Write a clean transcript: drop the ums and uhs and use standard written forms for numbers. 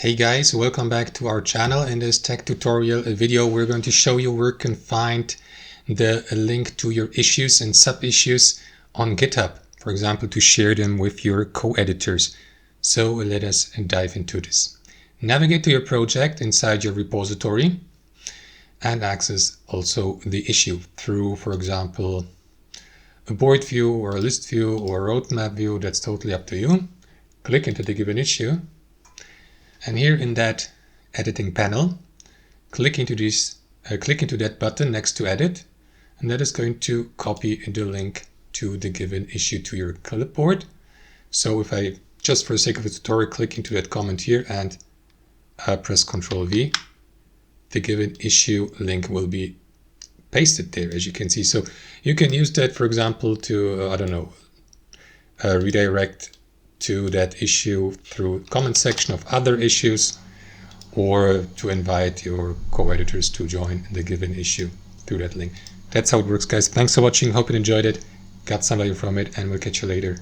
Hey guys, welcome back to our channel. In this tech tutorial video, we're going to show you where you can find the link to your issues and sub-issues on GitHub, for example, to share them with your co-editors. So let us dive into this. Navigate to your project inside your repository and access also the issue through, for example, a board view or a list view or a roadmap view. That's totally up to you. Click into the given issue. And here in that editing panel, click into that button next to edit, and that is going to copy the link to the given issue to your clipboard. So if I, just for the sake of the tutorial, click into that comment here and press Ctrl V, the given issue link will be pasted there, as you can see. So you can use that, for example, to, redirect to that issue through comment section of other issues, or to invite your co-editors to join the given issue through that link. That's how it works, guys. Thanks for watching. Hope you enjoyed it, got some value from it, and we'll catch you later.